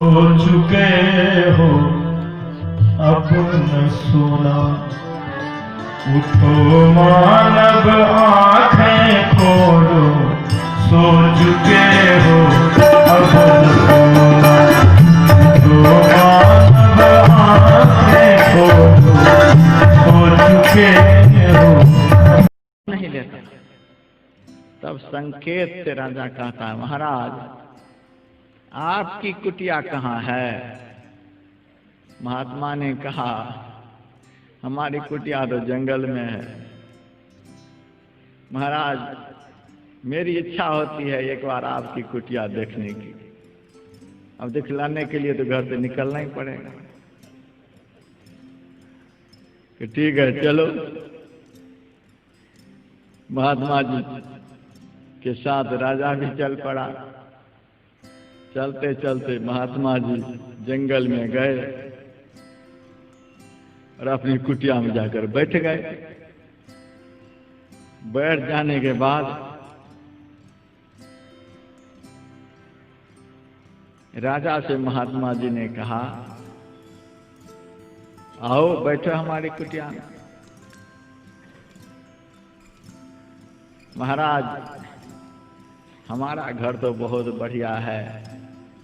हो चुके हो अब न सोना, उठो मानव आंखें खोलो, सो चुके हो अब न सोना, उठो मानव आंखें खोलो, सो चुके हो। नहीं लेता। तब संकेत से राजा कहता है, महाराज आपकी कुटिया कहाँ है? महात्मा ने कहा, हमारी कुटिया तो जंगल में है। महाराज मेरी इच्छा होती है एक बार आपकी कुटिया देखने की। अब दिखलाने के लिए तो घर से निकलना ही पड़ेगा। कि ठीक है चलो। महात्मा जी के साथ राजा भी चल पड़ा। चलते चलते महात्मा जी जंगल में गए और अपनी कुटिया में जाकर बैठ गए। बैठ जाने के बाद राजा से महात्मा जी ने कहा, आओ बैठो हमारी कुटिया में। महाराज हमारा घर तो बहुत बढ़िया है,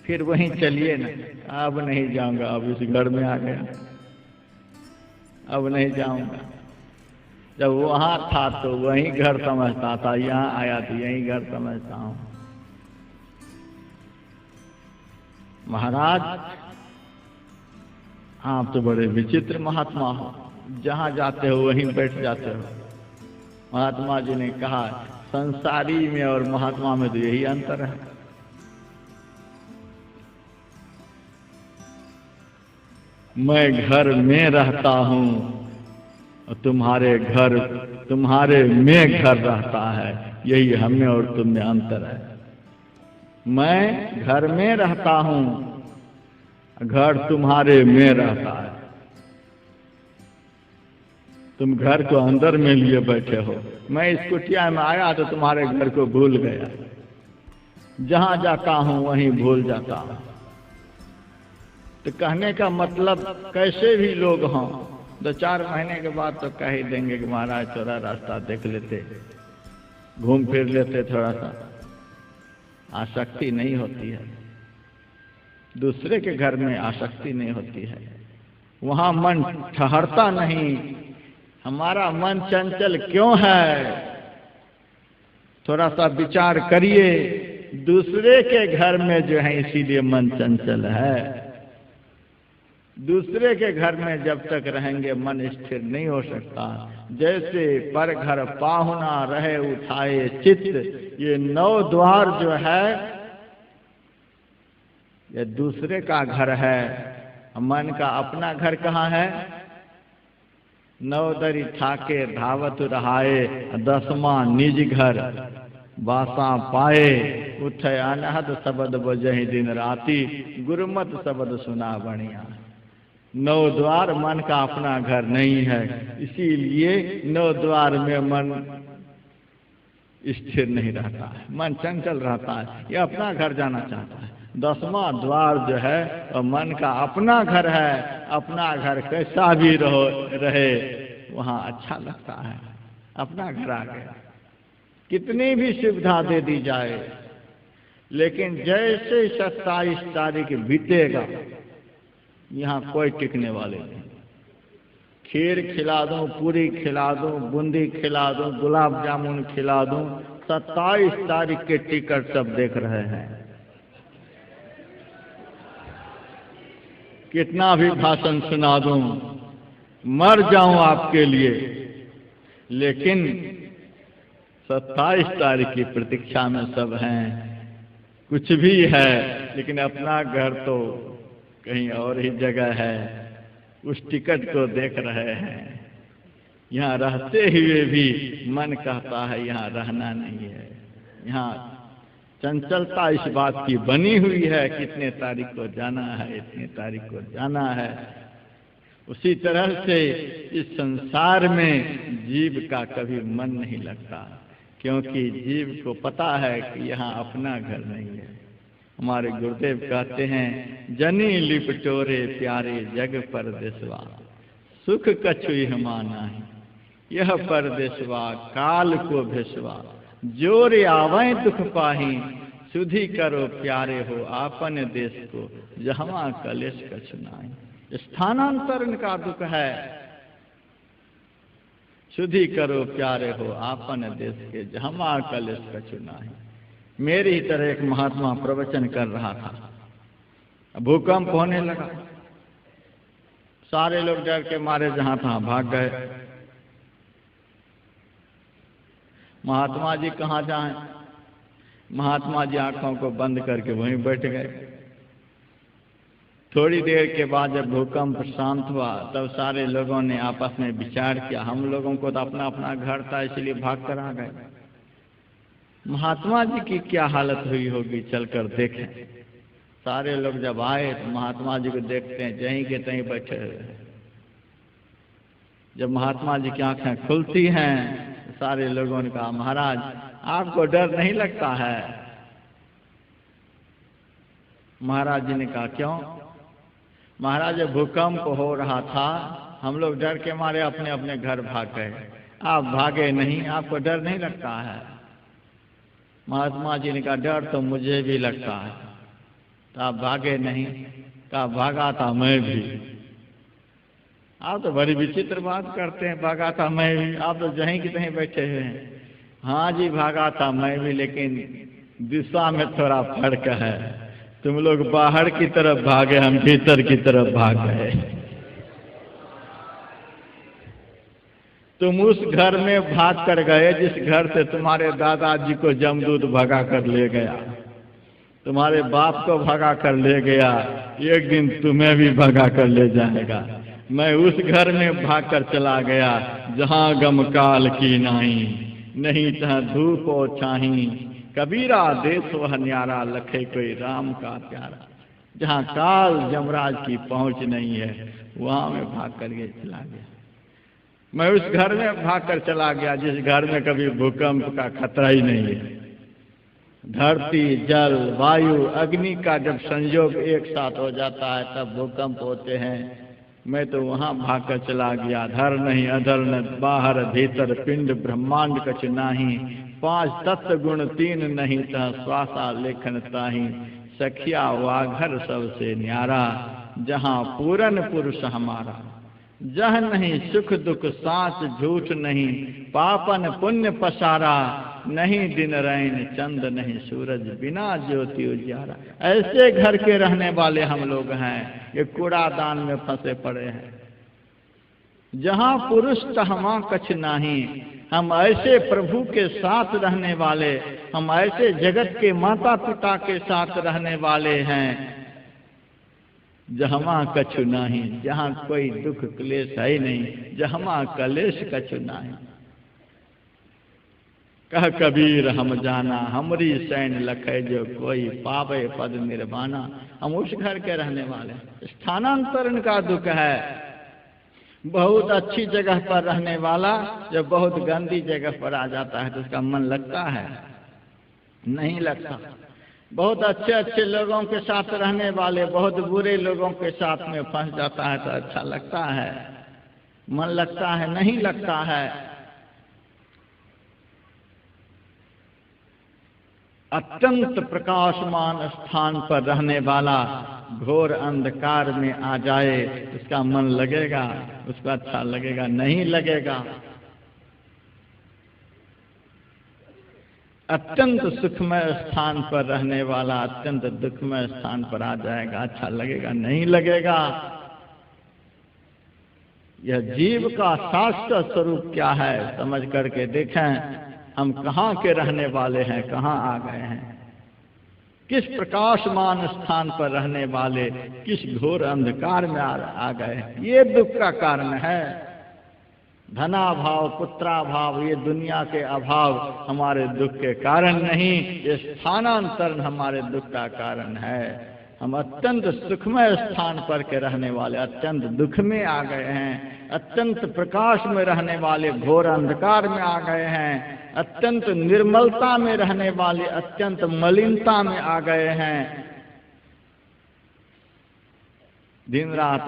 फिर वहीं चलिए ना। अब नहीं जाऊंगा, अब इस घर में आ गया, अब नहीं जाऊंगा। जब वहां था तो वहीं घर समझता था, यहाँ आया तो यहीं घर समझता हूं। महाराज आप तो बड़े विचित्र महात्मा हो, जहां जाते हो वहीं बैठ जाते हो। महात्मा जी ने कहा, संसारी में और महात्मा में तो यही अंतर है। मैं घर में रहता हूं और तुम्हारे में घर रहता है, यही हमें और तुम में अंतर है। मैं घर में रहता हूं, घर तुम्हारे में रहता है। तुम घर को अंदर में लिए बैठे हो, मैं इस कुटिया में आया तो तुम्हारे घर को भूल गया। जहां जाता हूं वहीं भूल जाता हूं। तो कहने का मतलब कैसे भी लोग हों, 2-4 महीने के बाद तो कह ही देंगे कि महाराज थोड़ा रास्ता देख लेते, घूम फिर लेते थोड़ा सा। आसक्ति नहीं होती है, दूसरे के घर में आसक्ति नहीं होती है, वहां मन ठहरता नहीं। हमारा मन चंचल क्यों है? थोड़ा सा विचार करिए। दूसरे के घर में जो है इसीलिए मन चंचल है। दूसरे के घर में जब तक रहेंगे मन स्थिर नहीं हो सकता। जैसे पर घर पाहुना रहे उठाए चित्त, ये 9 द्वार जो है ये दूसरे का घर है। मन का अपना घर कहाँ है? 9 दरी ठाके धावत रहाए, 10वां निज घर बासा पाए। उठे अनहद शब्द बजहि दिन राती, गुरुमत शब्द सुना बढ़िया। 9 द्वार मन का अपना घर नहीं है, इसीलिए 9 द्वार में मन स्थिर नहीं रहता है, मन चंचल रहता है। ये अपना घर जाना चाहता है। 10वां द्वार जो है वो मन का अपना घर है। अपना घर कैसा भी रहे वहां अच्छा लगता है। अपना घर आ गया, कितनी भी सुविधा दे दी जाए, लेकिन जैसे 27 तारीख बीतेगा यहाँ कोई टिकने वाले नहीं। खीर खिला दूं, पूरी खिला दूं, बूंदी खिला दूं, गुलाब जामुन खिला दूं, 27 तारीख के टिकट सब देख रहे हैं। कितना भी भाषण सुना दूं, मर जाऊं आपके लिए, लेकिन 27 तारीख की प्रतीक्षा में सब हैं। कुछ भी है लेकिन अपना घर तो कहीं और ही जगह है, उस टिकट को देख रहे हैं। यहाँ रहते हुए भी मन कहता है यहाँ रहना नहीं है। यहाँ चंचलता इस बात की बनी हुई है, कितने तारीख को जाना है, इतने तारीख को जाना है। उसी तरह से इस संसार में जीव का कभी मन नहीं लगता, क्योंकि जीव को पता है कि यहाँ अपना घर नहीं है। हमारे गुरुदेव कहते हैं, जनी लिपटोरे प्यारे जग परदेसवा, सुख कछु यह माना है, यह परदेसवा काल को भेसवा, जोर आवे दुख पाही, सुधि करो प्यारे हो आपन देश को, जहाँ कलेश कछु नाहि। स्थानांतरण का दुख है, सुधि करो प्यारे हो आपन देश के, जहाँ कलेश कछु नाहि। मेरी ही तरह एक महात्मा प्रवचन कर रहा था, भूकंप होने लगा, सारे लोग डर के मारे जहां तहां भाग गए। महात्मा जी कहाँ जाएं? महात्मा जी आंखों को बंद करके वहीं बैठ गए। थोड़ी देर के बाद जब भूकंप शांत हुआ तब सारे लोगों ने आपस में विचार किया, हम लोगों को तो अपना अपना घर था इसलिए भाग कर आ गए, महात्मा जी की क्या हालत हुई होगी, चलकर देखें। सारे लोग जब आए तो महात्मा जी को देखते हैं जहीं के तहीं बैठे हुए हैं। जब महात्मा जी की आंखें खुलती हैं तो सारे लोगों ने कहा, महाराज आपको डर नहीं लगता है? महाराज जी ने कहा, क्यों? महाराज जब भूकंप हो रहा था हम लोग डर के मारे अपने अपने घर भाग गए, आप भागे नहीं, आपको डर नहीं लगता है? महात्मा जी ने कहा, डर तो मुझे भी लगता है। तो आप भागे नहीं? कहा, भागा था मैं भी। आप तो बड़ी विचित्र बात करते हैं, भागा था मैं भी, आप तो जहीं की तहीं बैठे हुए हैं। हाँ जी भागा था मैं भी, लेकिन दिशा में थोड़ा फर्क है, तुम लोग बाहर की तरफ भागे, हम भीतर की तरफ भाग गए। तुम उस घर में भाग कर गए जिस घर से तुम्हारे दादाजी को जमदूत भगा कर ले गया, तुम्हारे बाप को भगा कर ले गया, एक दिन तुम्हें भी भगा कर ले जाएगा। मैं उस घर में भाग कर चला गया जहाँ गम काल की नाई, नहीं तहाँ धूप और छाही, कबीरा देश वह न्यारा, लखे कोई राम का प्यारा। जहाँ काल जमराज की पहुंच नहीं है वहां मैं भाग कर ये चला गया। मैं उस घर में भाग कर चला गया जिस घर में कभी भूकंप का खतरा ही नहीं है। धरती, जल, वायु, अग्नि का जब संयोग एक साथ हो जाता है तब भूकंप होते हैं। मैं तो वहां भाग कर चला गया। धर नहीं अधर न बाहर भीतर, पिंड ब्रह्मांड कछ नाही, पांच तत्व गुण तीन नहीं तह, श्वासा लेखन ताही, सखिया वाघर सबसे न्यारा, जहां पूरन पुरुष हमारा। जह नहीं सुख दुख साच झूठ नहीं, पापन पुण्य पसारा, नहीं दिन रैन चंद नहीं सूरज, बिना ज्योति उजियारा। ऐसे घर के रहने वाले हम लोग हैं, ये कूड़ादान में फंसे पड़े हैं। जहां पुरुष तहमा कछ नाही, हम ऐसे प्रभु के साथ रहने वाले, हम ऐसे जगत के माता पिता के साथ रहने वाले हैं जहाँ कछु नाही, जहाँ कोई दुख क्लेश है ही नहीं, जहाँ कलेश कछु नाही। कह कबीर हम जाना, हमरी सैन लखे जो कोई, पावे पद निर्वाणा। हम उस घर के रहने वाले। स्थानांतरण का दुख है। बहुत अच्छी जगह पर रहने वाला जब बहुत गंदी जगह पर आ जाता है तो उसका मन लगता है? नहीं लगता। बहुत अच्छे अच्छे लोगों के साथ रहने वाले बहुत बुरे लोगों के साथ में फंस जाता है तो अच्छा लगता है? मन लगता है? नहीं लगता है। अत्यंत प्रकाशमान स्थान पर रहने वाला घोर अंधकार में आ जाए उसका मन लगेगा? उसको अच्छा लगेगा? नहीं लगेगा। अत्यंत सुखमय स्थान पर रहने वाला अत्यंत दुखमय स्थान पर आ जाएगा, अच्छा लगेगा? नहीं लगेगा। यह जीव का शाश्वत स्वरूप क्या है समझ करके देखें। हम कहाँ के रहने वाले हैं, कहाँ आ गए हैं? किस प्रकाशमान स्थान पर रहने वाले किस घोर अंधकार में आ गए हैं? ये दुख का कारण है। धनाभाव, पुत्राभाव, ये दुनिया के अभाव हमारे दुख के कारण नहीं, ये स्थानांतरण हमारे दुख का कारण है। हम अत्यंत सुखमय स्थान पर के रहने वाले अत्यंत दुख में आ गए हैं। अत्यंत प्रकाश में रहने वाले घोर अंधकार में आ गए हैं। अत्यंत निर्मलता में रहने वाले अत्यंत मलिनता में आ गए हैं। दिन रात